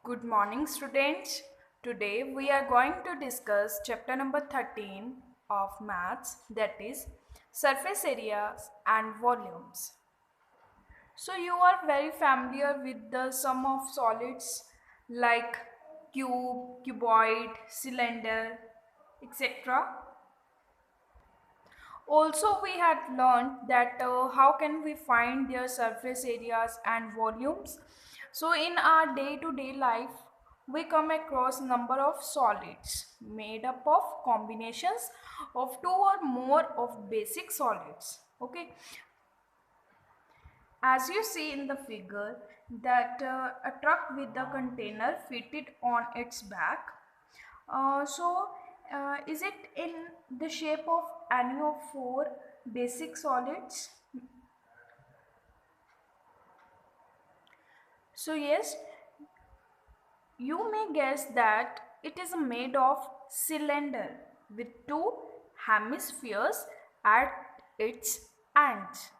Good morning, students. Today we are going to discuss chapter number 13 of maths, that is surface areas and volumes. So you are very familiar with the sum of solids like cube, cuboid, cylinder, etc. Also, we had learned that how can we find their surface areas and volumes. So in our day-to-day life, we come across number of solids made up of combinations of two or more of basic solids. Okay, as you see in the figure that a truck with the container fitted on its back. Is it in the shape of any of four basic solids? So yes, you may guess that it is made of cylinder with two hemispheres at its ends.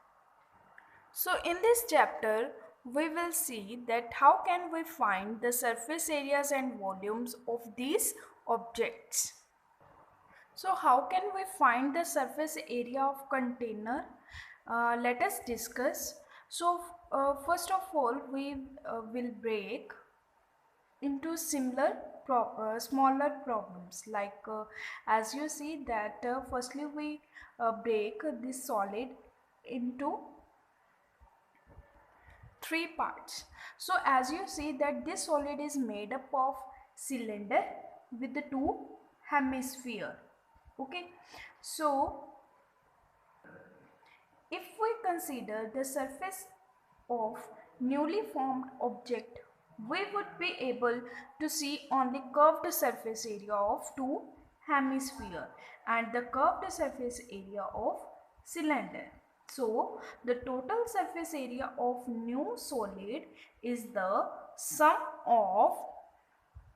So in this chapter, we will see that how can we find the surface areas and volumes of these objects. So how can we find the surface area of container? Let us discuss. So first of all, we will break into smaller problems, like as you see that firstly we break this solid into three parts. So as you see that this solid is made up of cylinder with the two hemisphere. Okay, so if we consider the surface of newly formed object, we would be able to see only curved surface area of two hemisphere and the curved surface area of cylinder. So the total surface area of new solid is the sum of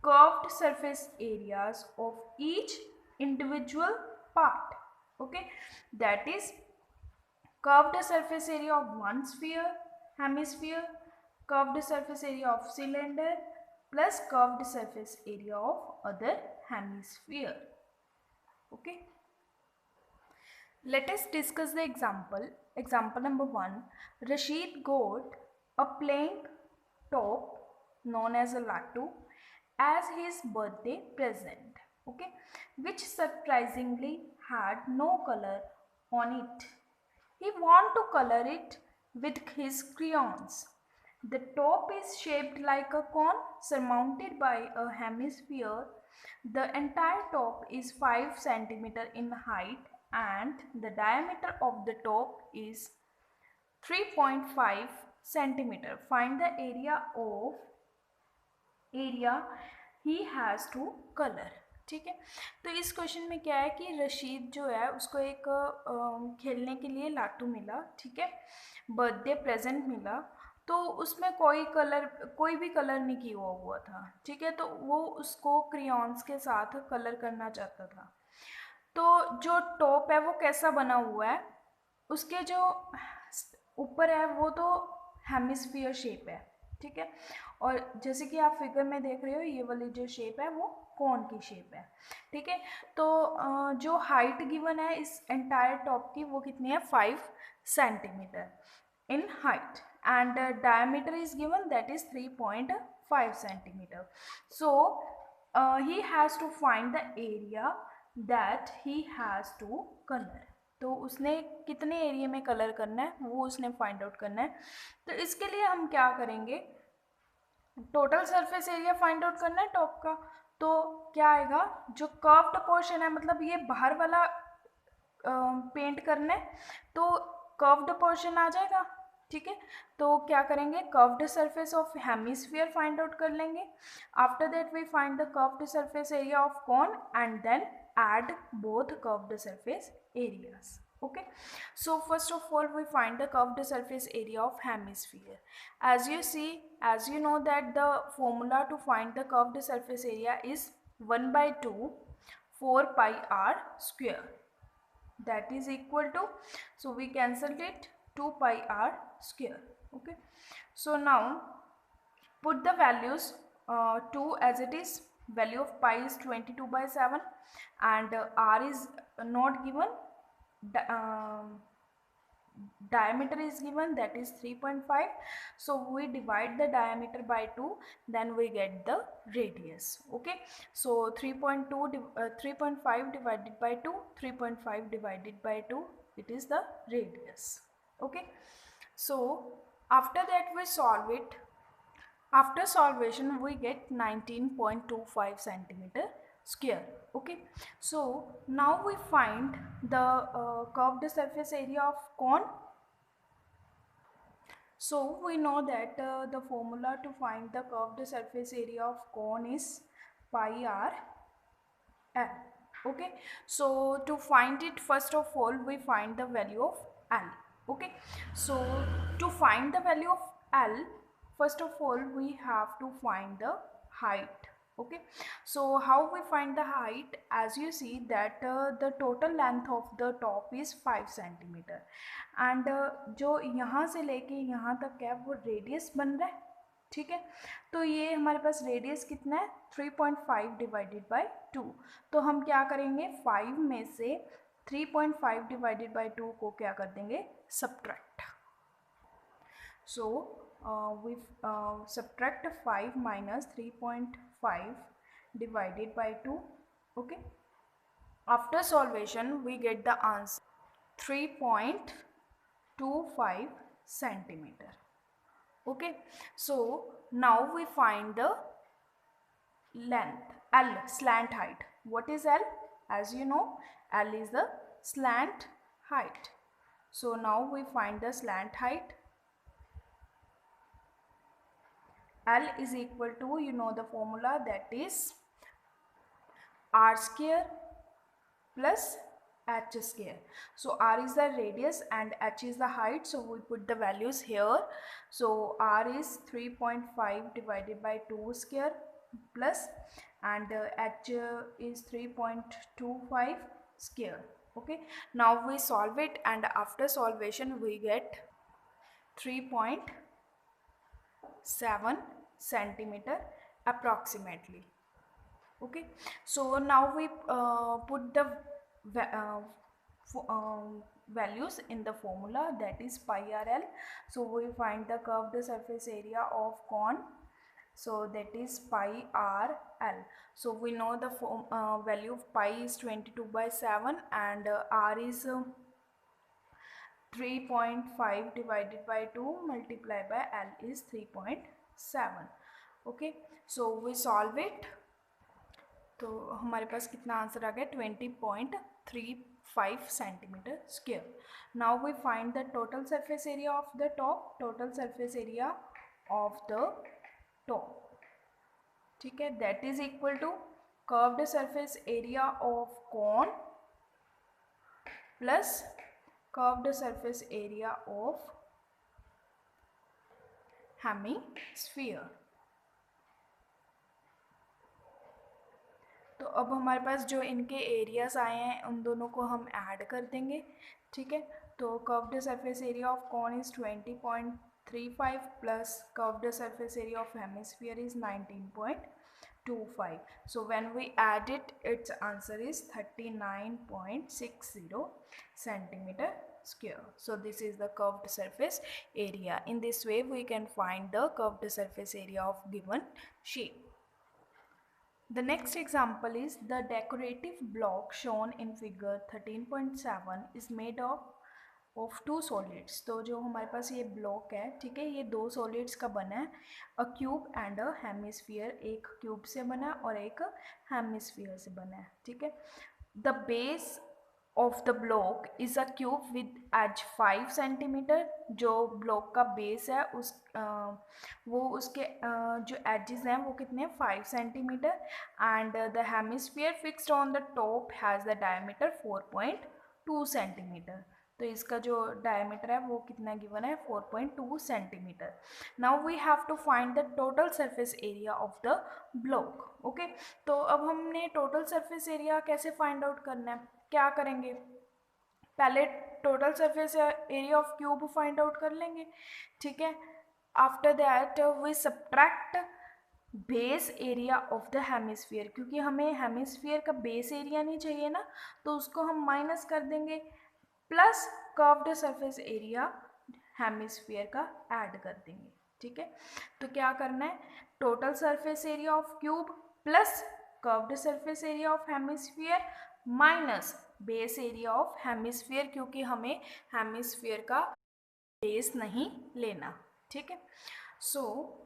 curved surface areas of each individual part. Okay, that is curved surface area of one hemisphere, curved surface area of cylinder plus curved surface area of other hemisphere. Okay, let us discuss the example. Example number 1. Rashid got a plain top known as a lattu as his birthday present. Okay, which surprisingly had no color on it. He want to color it with his crayons. The top is shaped like a cone surmounted by a hemisphere. The entire top is 5 cm in height and the diameter of the top is 3.5 cm. Find the area he has to color. ठीक है, तो इस question में क्या है कि रशीद जो है उसको एक खेलने के लिए लाटू मिला, ठीक है, बर्थडे प्रेजेंट मिला, तो उसमें कोई भी कलर नहीं किया हुआ था, ठीक है, तो वो उसको क्रियॉन्स के साथ कलर करना चाहता था। तो जो टॉप है वो कैसा बना हुआ है, उसके जो ऊपर है वो तो हेमिस्फीयर शेप है, ठीक है, और जैसे कि आप फिगर में देख रहे हो ये वाली जो शेप है वो कोन की शेप है, ठीक है। तो जो हाइट गिवन है इस एंटायर टॉप की वो कितनी है 5 centimetre in height and diameter is given, that is 3.5 centimeter. So he has to find the area that he has to color. तो उसने कितने एरिया में कलर करना है वो उसने फाइंड आउट करना है। तो इसके लिए हम क्या करेंगे, total surface area find out करना है टॉप का। तो क्या आएगा, जो कर्व्ड पोर्शन है मतलब ये बाहर वाला पेंट करना है तो कर्व्ड पोर्शन आ जाएगा, ठीक है। तो क्या करेंगे, curved surface of hemisphere find out कर लेंगे। After that we find the curved surface area of cone and then add both curved surface areas. Okay, so first of all we find the curved surface area of hemisphere. As you see, as you know that the formula to find the curved surface area is 1 by 2 4 pi r square, that is equal to, so we cancelled it, 2 pi r square. Okay, so now put the values 2 as it is. Value of pi is 22/7 and r is not given. Diameter is given, that is 3.5. So we divide the diameter by 2, then we get the radius. Okay, so 3.5 divided by 2, 3.5 divided by 2, it is the radius. Okay, so after that we solve it. After solvation we get 19.25 centimeter square. Okay, so now we find the curved surface area of cone. So we know that the formula to find the curved surface area of cone is pi r l. Okay, so to find it, first of all we find the value of l. Okay, so to find the value of l, first of all we have to find the height. Okay, so how we find the height? As you see that the total length of the top is 5 centimeter and जो यहाँ से लेके यहाँ तक है वो radius बन रहा है. ठीक है, तो ये हमारे पास रेडियस कितना है 3.5 डिवाइडेड बाय 2. तो हम क्या करेंगे 5 में से 3.5 डिवाइडेड बाय 2 को क्या कर देंगे subtract. So we subtract 5 minus 3.5 divided by 2. Okay, after solvation we get the answer 3.25 centimeter. Okay, so now we find the length L, slant height. What is L? As you know, L is the slant height. So now we find the slant height. L is equal to, you know the formula, that is r square plus h square. So r is the radius and h is the height, so we put the values here. So r is 3.5 divided by 2 square plus and h is 3.25 square. Okay, now we solve it and after solvation we get 3.7 centimeter approximately. Okay, so now we put the values in the formula, that is pi rl. So we find the curved surface area of cone, so that is pi rl. So we know the value of pi is 22/7 and r is 3.5 divided by 2 multiplied by l is 3.7. Okay, so we solve it. तो हमारे पास कितना answer आ गया 20.35 centimetre square. Now we find the total surface area of the top. Total surface area of the top, ठीक है, that is equal to curved surface area of cone plus curved surface area of hemisphere. तो अब हमारे पास जो इनके areas आए हैं उन दोनों को हम ऐड कर देंगे. ठीक है, तो curved surface area of cone is 20.35 plus curved surface area of hemisphere is 19.25. So when we add it, it's answer is 39.60 centimeter square. So this is the curved surface area. In this way we can find the curved surface area of given shape. The next example is the decorative block shown in figure 13.7 is made of two solids. तो जो हमारे पास ये block है, ठीक है, ये दो सॉलिड्स का बना है, अ क्यूब एंड अ हेमिस्फीयर. एक क्यूब से बना है और एक हेमिस्फीयर से बना है. ठीक है, the base of the block is a cube with edge 5 centimetre. जो ब्लॉक का बेस है वो उसके जो एजेस हैं वो कितने हैं 5 centimetre. And the hemisphere fixed on the top has the diameter 4.2 centimetre. तो इसका जो डायमीटर है वो कितना गिवन है 4.2 centimetre. Now we have to find the total surface area of the block. Okay, तो अब हमने टोटल सरफेस एरिया कैसे फाइंड आउट करना है? क्या करेंगे, पहले total surface area of cube find out कर लेंगे. ठीक है, after that we subtract base area of the hemisphere, क्योंकि हमें हेमिस्फीयर का बेस एरिया नहीं चाहिए ना, तो उसको हम माइनस कर देंगे, plus curved surface area hemisphere का ऐड कर देंगे। ठीक है, तो क्या करना है, total surface area of cube plus curved surface area of hemisphere minus base area of hemisphere, क्योंकि हमें हेमिस्फीयर का बेस नहीं लेना। ठीक है, सो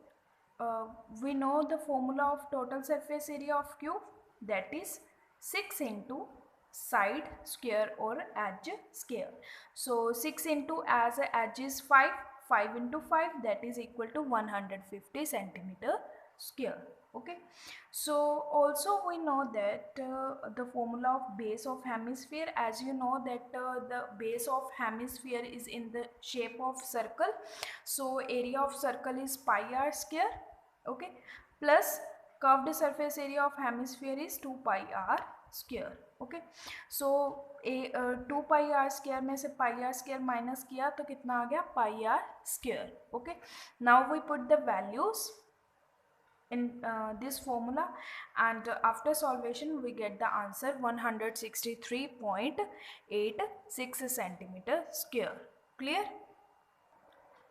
we know the formula of total surface area of cube, that is 6 into side square or edge square. So 6 into, as a edge is 5, 5 into 5, that is equal to 150 centimeter square. Okay, so also we know that the formula of base of hemisphere, as you know that the base of hemisphere is in the shape of circle, so area of circle is pi r square. Okay, plus curved surface area of hemisphere is 2 pi r square. Okay, so 2 pi r square में से pi r square minus किया तो कितना आ गया, pi r square. Okay, now we put the values in this formula, and after solvation we get the answer 163.86 centimeter square. Clear?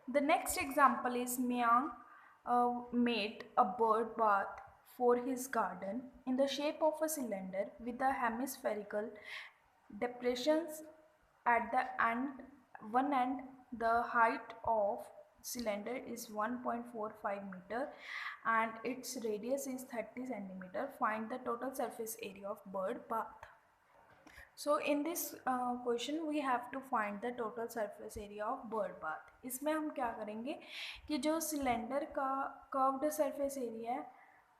The next example is Myang made a bird bath for his garden in the shape of a cylinder with the hemispherical depressions at the end. One end, the height of cylinder is 1.45 meter and its radius is 30 centimeter. Find the total surface area of bird bath. So in this question we have to find the total surface area of bird bath. इसमें हम क्या करेंगे कि जो cylinder का curved surface area है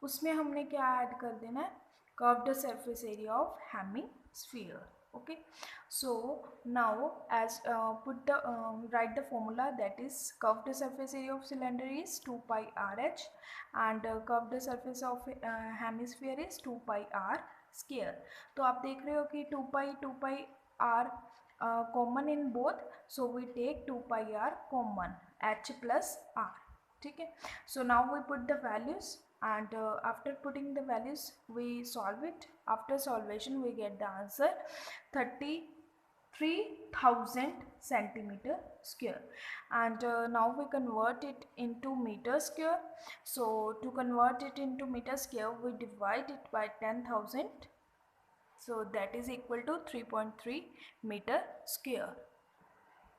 उसमें हमने क्या ऐड कर देना है, curved surface area of hemisphere. Okay, so now as put the write the formula, that is curved surface area of cylinder is 2 pi rh and curved surface of hemisphere is 2 pi r square. तो आप देख रहे हो कि 2 pi r common in both, so we take 2 pi r common, h plus r. ठीक है, so now we put the values and after putting the values we solve it. After solvation we get the answer 33,000 centimeter square, and now we convert it into meter square. So to convert it into meter square we divide it by 10,000, so that is equal to 3.3 meter square.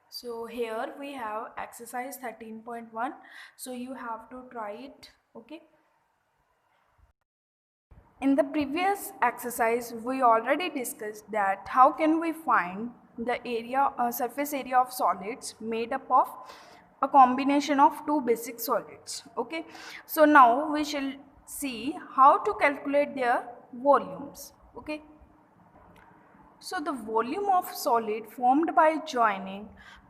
So here we have exercise 13.1, so you have to try it. Okay, in the previous exercise we already discussed that how can we find the area surface area of solids made up of a combination of two basic solids. Okay, so now we shall see how to calculate their volumes. Okay, so the volume of solid formed by joining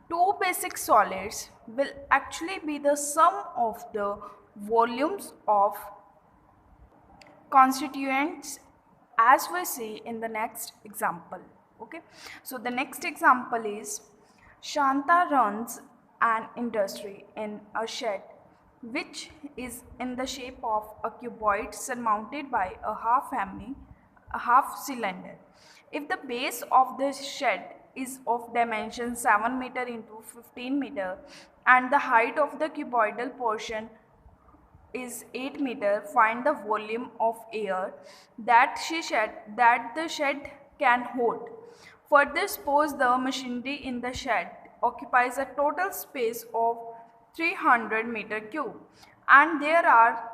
two basic solids will actually be the sum of the volumes of constituents, as we see in the next example. Okay, so the next example is Shanta runs an industry in a shed which is in the shape of a cuboid surmounted by a half cylinder. If the base of the shed is of dimension 7 meter into 15 meter and the height of the cuboidal portion is 8 meter, find the volume of air that the shed can hold. Further, suppose the machinery in the shed occupies a total space of 300 meter cube and there are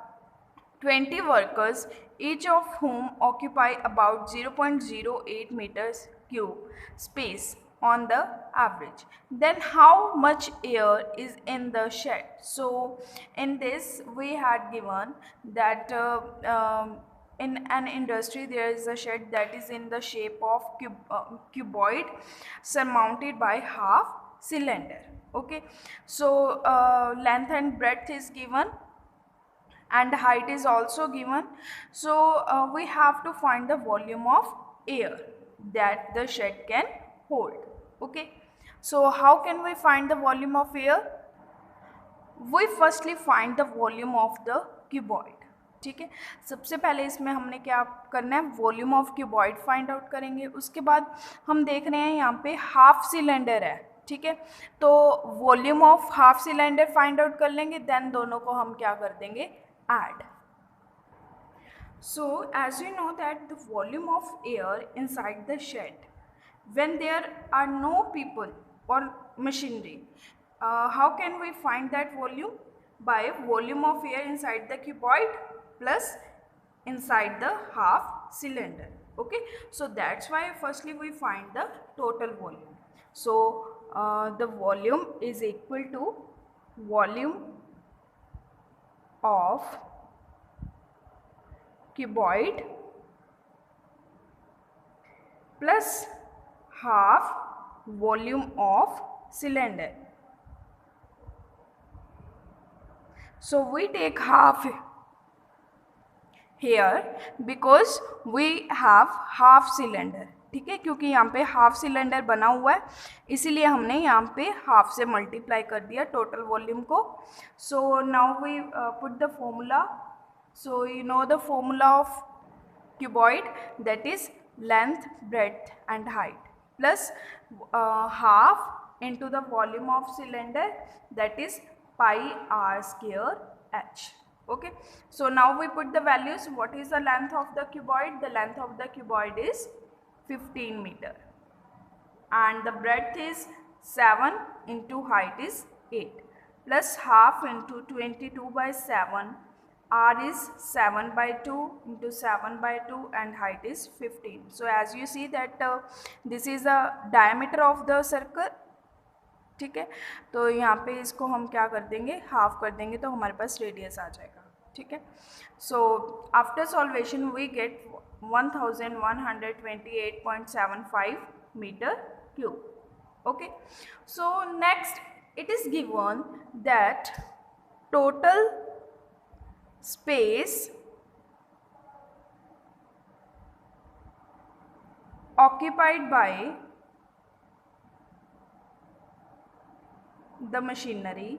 20 workers, each of whom occupy about 0.08 meters cube space on the average. Then how much air is in the shed? So in this we had given that in an industry there is a shed that is in the shape of cuboid surmounted by half cylinder. Okay, so length and breadth is given and height is also given. So we have to find the volume of air that the shed can hold. Okay, so how can we find the volume of air? We firstly find the volume of the cuboid. ठीक है। सबसे पहले इसमें हमने क्या करना है, volume of cuboid find out करेंगे। उसके बाद हम देख रहे हैं यहाँ पे हाफ सिलेंडर है, ठीक है, तो volume of half cylinder find out कर लेंगे, देन दोनों को हम क्या कर देंगे, add. So as you know that the volume of air inside the shed when there are no people or machinery, how can we find that volume? By volume of air inside the cuboid plus inside the half cylinder. Okay, so that's why firstly we find the total volume. So the volume is equal to volume of cuboid plus half volume of cylinder. So we take half here because we have half cylinder, ठीक है, क्योंकि यहाँ पे half cylinder बना हुआ है इसीलिए हमने यहाँ पे हाफ से मल्टीप्लाई कर दिया टोटल वॉल्यूम को. So now we put the formula. So you know the formula of cuboid, that is length, breadth and height plus half into the volume of cylinder, that is pi r square h. Okay, so now we put the values. What is the length of the cuboid? The length of the cuboid is 15 meter and the breadth is 7 into height is 8 plus half into 22 by 7. R is 7 by 2 into 7 by 2 and height is 15. So as you see that this is the diameter of the circle, ठीक है, तो यहाँ पे इसको हम क्या कर देंगे, हाफ कर देंगे तो हमारे पास रेडियस आ जाएगा, ठीक है. So after solvation we get 1128.75 metre cube. Okay, so next it is given that total space occupied by the machinery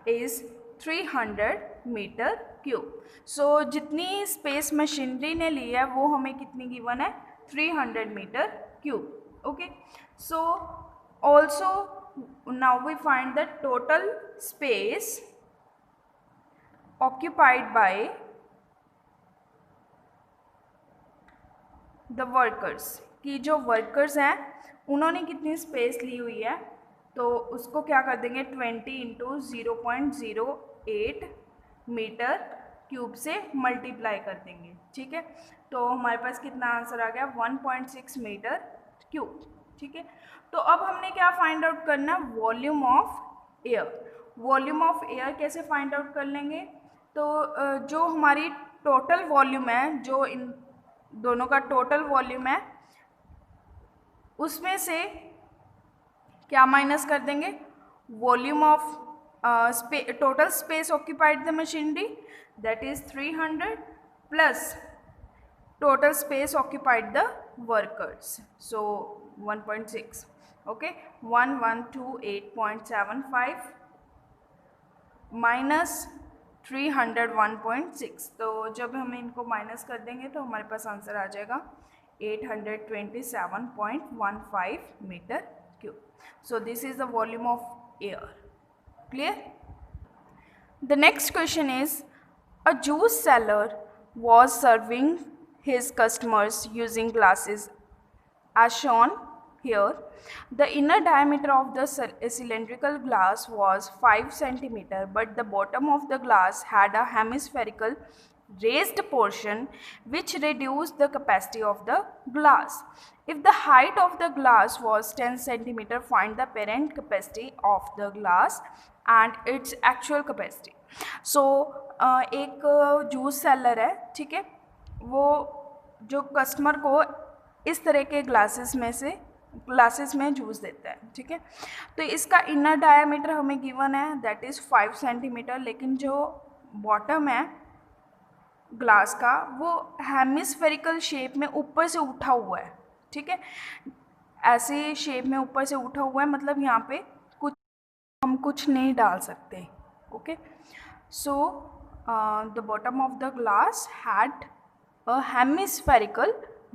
is 300 metre cube. So जितनी स्पेस मशीनरी ने ली है वो हमें कितनी गिवन है, 300 metre cube. Okay, so also now we find the total space occupied by the workers, कि जो workers हैं उन्होंने कितनी स्पेस ली हुई है, तो उसको क्या कर देंगे 20 इंटू 0.08 मीटर क्यूब से मल्टीप्लाई कर देंगे, ठीक है. तो हमारे पास कितना आंसर आ गया, 1.6 मीटर क्यूब, ठीक है. तो अब हमने क्या फाइंड आउट करना, volume of air. Volume of air कैसे फाइंड आउट कर लेंगे, तो जो हमारी टोटल वॉल्यूम है, जो इन दोनों का टोटल वॉल्यूम है उसमें से क्या माइनस कर देंगे, volume of total space occupied the machinery, that is 300 plus total space occupied the workers, so 1.6. Okay, 1128.75 minus 301.6. तो जब हम इनको माइनस कर देंगे तो हमारे पास आंसर आ जाएगा 827.15 metre cube. So this is the volume of air. Clear? The next question is, a juice seller was serving his customers using glasses as shown here. The inner diameter of the cylindrical glass was 5 cm, but the bottom of the glass had a hemispherical raised portion which reduced the capacity of the glass. If the height of the glass was 10 cm, find the apparent capacity of the glass and its actual capacity. So एक juice seller है, ठीक है, वो जो customer को इस तरह के ग्लासेस में जूस देता है, ठीक है. तो इसका इनर डायमीटर हमें गिवन है, दैट इज़ 5 सेंटीमीटर, लेकिन जो बॉटम है ग्लास का वो हेमिस्फेरिकल शेप में ऊपर से उठा हुआ है, ठीक है, ऐसे शेप में ऊपर से उठा हुआ है, मतलब यहाँ पे कुछ हम कुछ नहीं डाल सकते. Okay, so the bottom of the glass had a hemispherical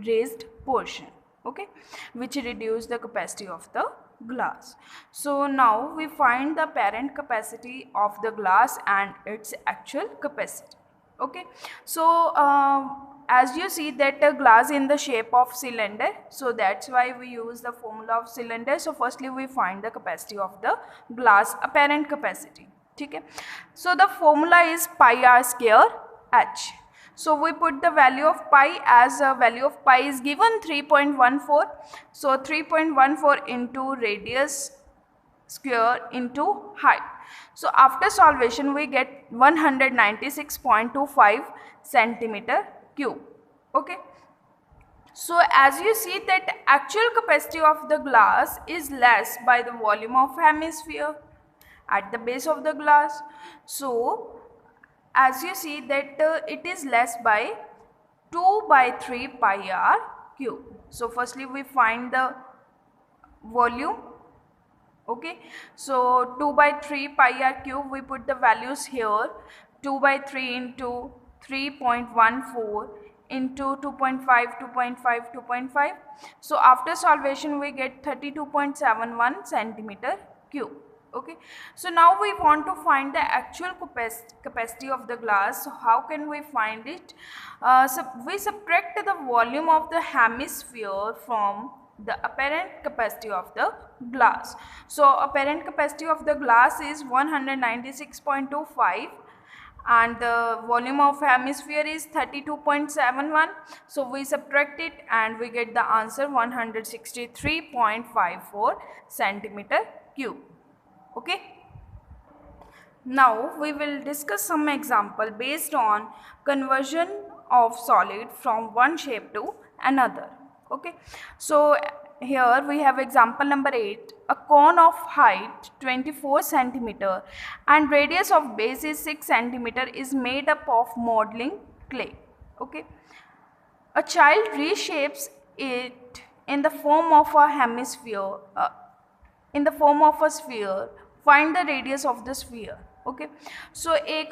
raised portion, okay, which reduce the capacity of the glass. So now we find the apparent capacity of the glass and its actual capacity. Okay, so as you see that the glass in the shape of cylinder, so that's why we use the formula of cylinder. So firstly we find the capacity of the glass, apparent capacity. Okay, so the formula is pi r square h. So we put the value of pi as a value of pi is given 3.14. So 3.14 into radius square into height. So after solvation we get 196.25 centimeter cube. Okay. So as you see that actual capacity of the glass is less by the volume of hemisphere at the base of the glass. So as you see that it is less by 2 by 3 pi r cube. So firstly we find the volume. Okay, so 2 by 3 pi r cube, we put the values here. 2 by 3 into 3.14 into 2.5, 2.5, 2.5. So after solvation we get 32.71 centimeter cube. Okay, so now we want to find the actual capacity of the glass. So how can we find it? So we subtract the volume of the hemisphere from the apparent capacity of the glass. So apparent capacity of the glass is 196.25 and the volume of hemisphere is 32.71. So we subtract it and we get the answer 163.54 centimeter cube. Okay, now we will discuss some example based on conversion of solid from one shape to another. Okay, so here we have example number 8. A cone of height 24 centimeter and radius of base is 6 centimeter is made up of modeling clay. Okay, a child reshapes it in the form of a hemisphere, in the form of a sphere. Find the radius of the sphere. Okay, so एक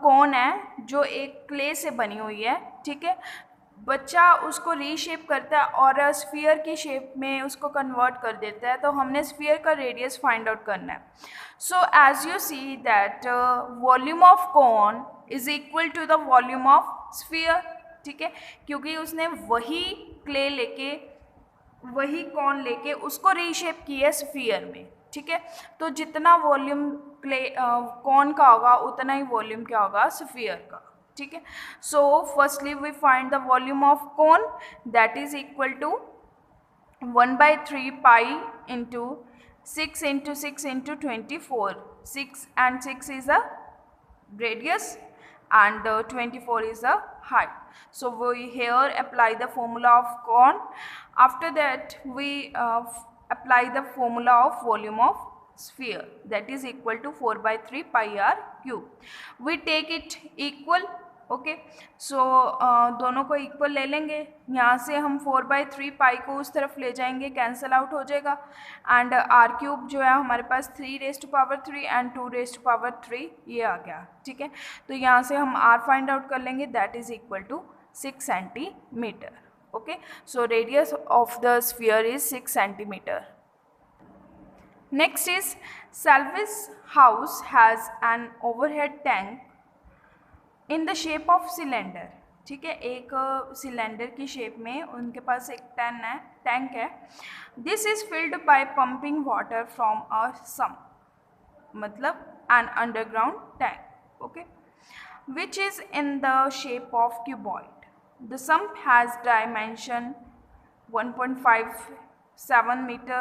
cone है जो एक clay से बनी हुई है. ठीक है, बच्चा उसको रीशेप करता है और स्फीयर की शेप में उसको कन्वर्ट कर देता है. तो हमने स्फीयर का रेडियस फाइंड आउट करना है. So as you see that volume of cone is equal to the volume of sphere. ठीक है, क्योंकि उसने वही क्ले लेके, वही कौन लेके उसको रीशेप किया स्फीयर में. ठीक है, तो जितना वॉल्यूम क्ले कौन का होगा उतना ही वॉल्यूम क्या होगा स्फीयर का. ठीक है, so firstly we find the volume of cone, that is equal to 1/3 pi into 6 into 6 into 24. 6 and 6 is a radius and 24 is a height. So we here apply the formula of cone. After that we apply the formula of volume of sphere, that is equal to 4/3 pi r cube. We take it equal. Okay, so दोनों को equal ले लेंगे. यहाँ से हम 4/3 पाई को उस तरफ ले जाएंगे, कैंसिल आउट हो जाएगा. एंड आर क्यूब जो है हमारे पास 3⁻³ एंड 2⁻³ ये आ गया. ठीक है, तो यहाँ से हम आर फाइंड आउट कर लेंगे, that is equal to 6 centimetre. Okay, so radius of the sphere is 6 centimetre. Next is Salvage house has an overhead tank in the shape of cylinder. ठीक है, एक सिलेंडर की शेप में उनके पास एक tank है. This is filled by pumping water from a sump, मतलब an underground tank. Okay, which is in the shape of cuboid. The sump has dimension 1.57 meter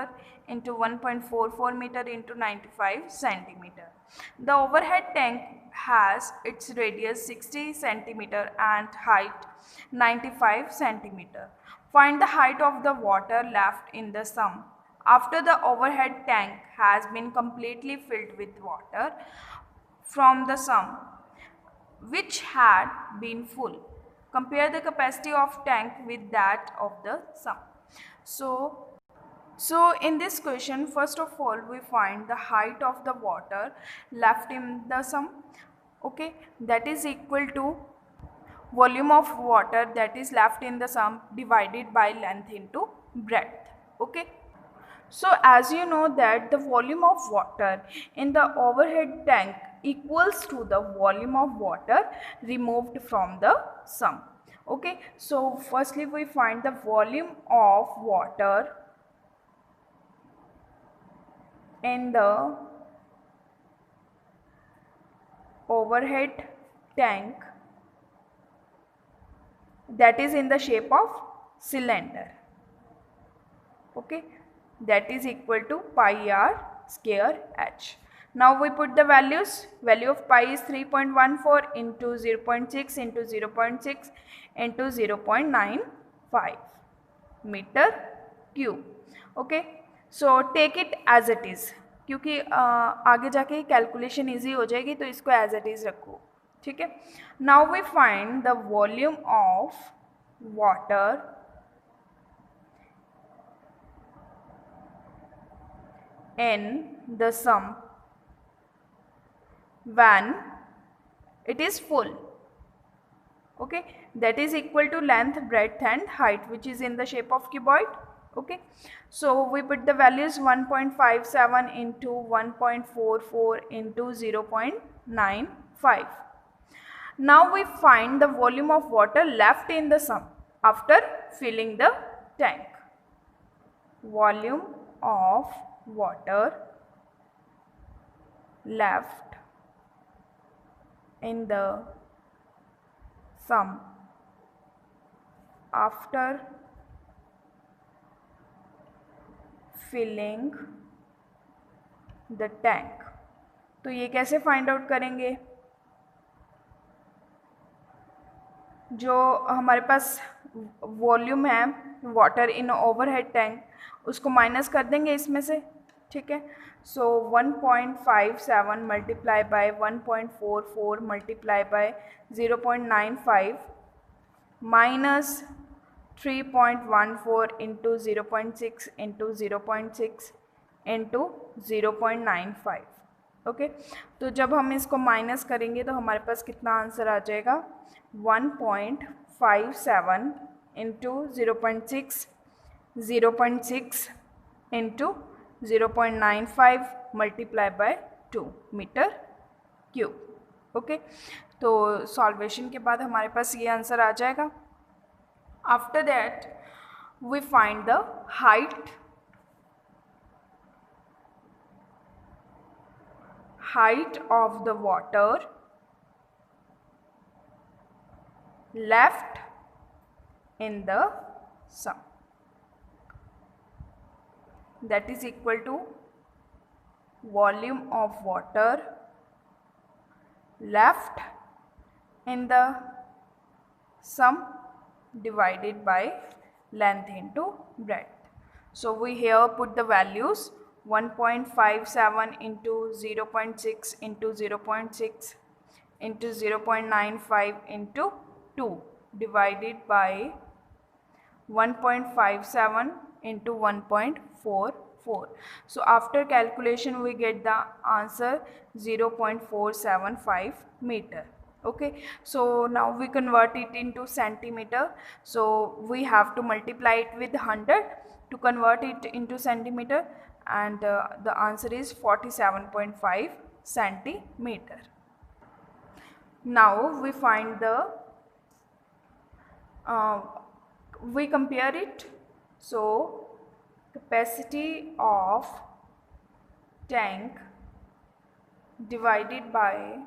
into 1.44 meter into 95 centimeter. The overhead tank has its radius 60 centimeter and height 95 centimeter. Find the height of the water left in the sump after the overhead tank has been completely filled with water from the sump which had been full. Compare the capacity of tank with that of the sump. So So in this question, first of all, we find the height of the water left in the sum. Okay, that is equal to volume of water that is left in the sum divided by length into breadth. Okay. So as you know that the volume of water in the overhead tank equals to the volume of water removed from the sum. Okay, so firstly we find the volume of water in the overhead tank that is in the shape of cylinder. Okay, that is equal to pi r square h. Now we put the values. Value of pi is 3.14 into 0.6 into 0.6 into 0.95 meter cube. Okay, so take it as it is, क्योंकि आगे जाके calculation easy हो जाएगी, तो इसको as it is रखो. ठीक है. Now we find the volume of water in the sum when it is full. Okay, that is equal to length, breadth and height, which is in the shape of cuboid. Okay, so we put the values 1.57 into 1.44 into 0.95. Now we find the volume of water left in the sum after filling the tank. Volume of water left in the sum after filling the tank. तो ये कैसे find out करेंगे? जो हमारे पास volume है water in overhead tank, उसको minus कर देंगे इसमें से. ठीक है. सो 1.57 multiply by 1.44 multiply by 0.95 minus 3.14 into 0.6 into 0.6 into 0.95. Okay, तो जब हम इसको माइनस करेंगे तो हमारे पास कितना आंसर आ जाएगा? 1.57 into 0.6 0.6 into 0.95 multiply by 2 metre cube. Okay, तो सॉल्वेशन के बाद हमारे पास ये आंसर आ जाएगा. After that we find the height of the water left in the sum, that is equal to volume of water left in the sum divided by length into breadth. So we here put the values 1.57 into 0.6 into 0.6 into 0.95 into 2 divided by 1.57 into 1.44. So after calculation we get the answer 0.475 meter. Okay, so now we convert it into centimeter. So we have to multiply it with 100 to convert it into centimeter, and the answer is 47.5 centimeter. Now we find the we compare it. So capacity of tank divided by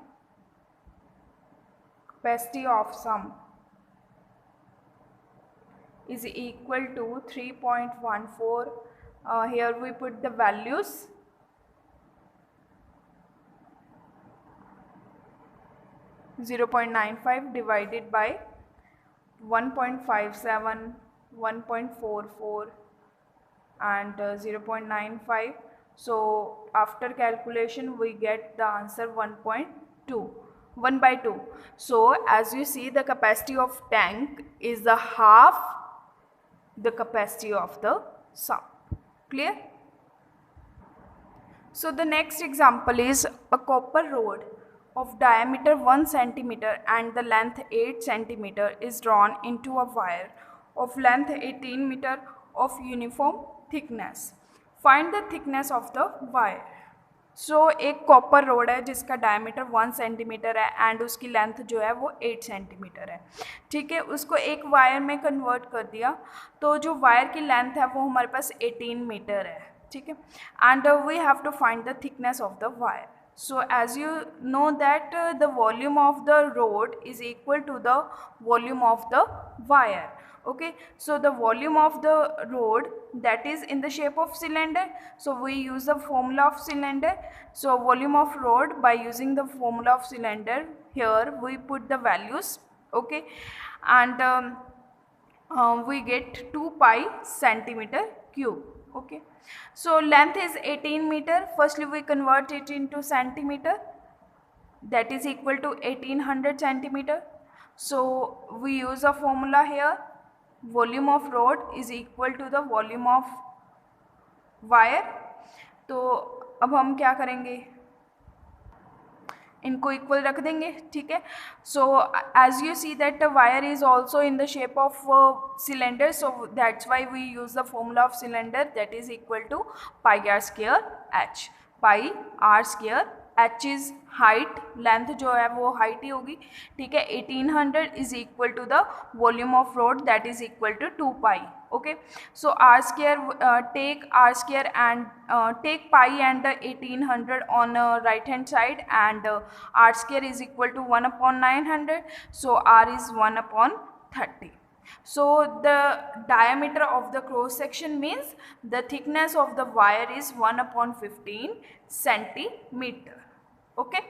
capacity of sum is equal to 3.14. Here we put the values. (0.95) divided by 1.57, 1.44 and 0.95. So after calculation we get the answer 1.2. 1/2. So as you see, the capacity of tank is the half the capacity of the sum. Clear? So the next example is a copper rod of diameter 1 centimeter and the length 8 centimeter is drawn into a wire of length 18 meter of uniform thickness. Find the thickness of the wire. सो एक copper road है जिसका diameter 1 centimetre है and उसकी length जो है वो 8 centimetre है, ठीक है. उसको एक वायर में कन्वर्ट कर दिया, तो जो वायर की लेंथ है वो हमारे पास 18 मीटर है, ठीक है. And we have to find the thickness of the wire. So as you know that the volume of the rod is equal to the volume of the wire. Okay, so the volume of the rod, that is in the shape of cylinder, so we use the formula of cylinder. So volume of rod, by using the formula of cylinder, here we put the values. Okay, and we get 2 pi centimeter cube. Okay, so length is 18 meter. Firstly we convert it into centimeter, that is equal to 1800 centimeter. So we use a formula here, volume of rod is equal to the volume of wire. तो अब हम क्या करेंगे, इनको equal रख देंगे, ठीक है. So as you see that the wire is also in the shape of cylinder, so that's why we use the formula of cylinder, that is equal to pi r square h. Pi r square h is height, length जो है वो height ही होगी, ठीक है. 1800 is equal to the volume of rod, that is equal to 2 pi. Okay, so r square, take r square and take pi and the 1800 on right hand side, and r square is equal to 1 upon 900, so r is 1 upon 30. So the diameter of the cross section means the thickness of the wire is 1 upon 15 centimeter. Okay.